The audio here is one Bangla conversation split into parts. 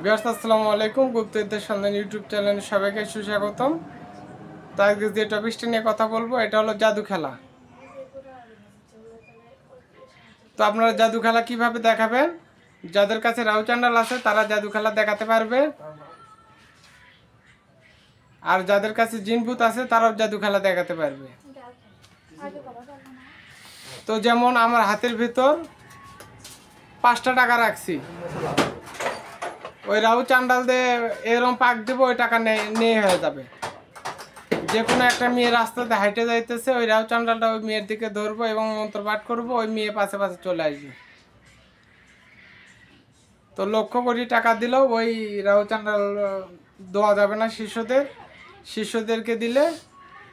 ভিউয়ার্স আসসালামু আলাইকুম। গুপ্তবিদ্যার সন্ধান ইউটিউব চ্যানেলে সবাইকে সুস্বাগতম। তো আজকে যে টপিকটা নিয়ে কথা বলবো এটা হলো জাদু খেলা। তো আপনারা জাদু খেলা কিভাবে দেখাবেন? যাদের কাছে রাহু চান্ডাল আছে তারা জাদু খেলা দেখাতে পারবে, আর যাদের কাছে জিন ভূত আছে তারাও জাদু খেলা দেখাতে পারবে। তো যেমন আমার হাতের ভিতর 5টা টাকা রাখছি, ওই রাহু চান্ডাল দিয়ে এরকম পাক দেবো, ওই টাকা নিয়ে হয়ে যাবে। যে কোনো একটা মেয়ে রাস্তাতে হাইটে যাইতেছে, ওই রাহু চান্ডালটা ওই মেয়ের দিকে ধরবো এবং মন্ত্র পাঠ করবো, ওই মেয়ে পাশে পাশে চলে আসবে। তো লক্ষ্য কোটি টাকা দিলেও ওই রাহু চান্ডাল দেওয়া যাবে না শিষ্যদেরকে দিলে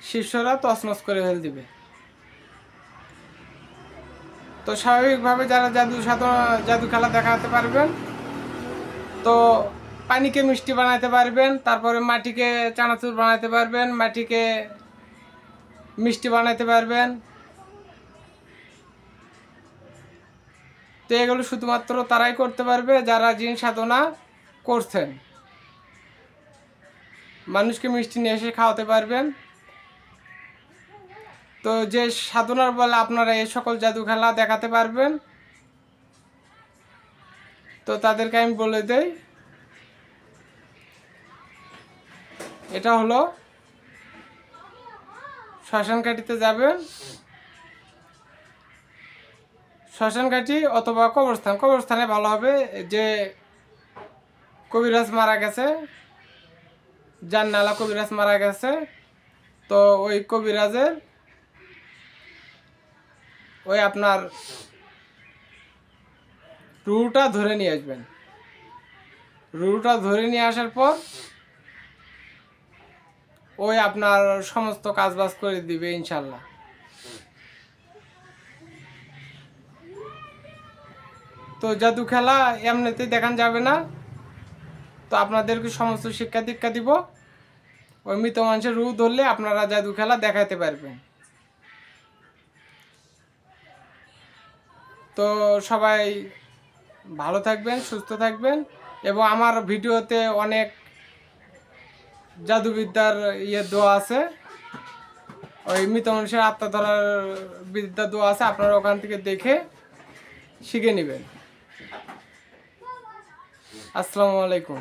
শিষ্যরা তছনছ করে ফেল দিবে। তো স্বাভাবিকভাবে যারা জাদু খেলা দেখাতে পারবেন, তো পানিকে মিষ্টি বানাতে পারবেন, তারপরে মাটিকে চানাচুর বানাতে পারবেন, মাটিকে মিষ্টি বানাতে পারবেন। তো এগুলো শুধুমাত্র তারাই করতে পারবে যারা জিন সাধনা করছেন। মানুষকে মিষ্টি নিয়ে এসে খাওয়াতে পারবেন। তো যে সাধনার বলে আপনারা এই সকল জাদু খেলা দেখাতে পারবেন, তো তাদেরকে আমি বলে দেই, এটা হলো শ্মশানঘাটিতে যাবেন, শ্মশানঘাটি অথবা কবরস্থানে ভালো হবে। যে কবিরাজ মারা গেছে, যার নালা কবিরাজ মারা গেছে, তো ওই কবিরাজের ওই আপনার রুটা ধরে নিয়ে আসবেন। রুটা ধরে নিয়ে আসার পর ওই আপনার সমস্ত কাজবাজ করে দিবে ইনশাল্লাহ। তো জাদু খেলা এমনিতেই দেখান যাবে না, তো আপনাদেরকে সমস্ত শিক্ষা দীক্ষা দিব। ওই মৃত মানুষের রু ধরলে আপনারা জাদু খেলা দেখাতে পারবেন। তো সবাই ভালো থাকবেন, সুস্থ থাকবেন, এবং আমার ভিডিওতে অনেক জাদুবিদ্যার দেওয়া আছে, ওই মৃত মানুষের আত্মা ধরার বিদ্যা দেওয়া আছে, আপনারা ওখান থেকে দেখে শিখে নেবেন। আসসালামু আলাইকুম।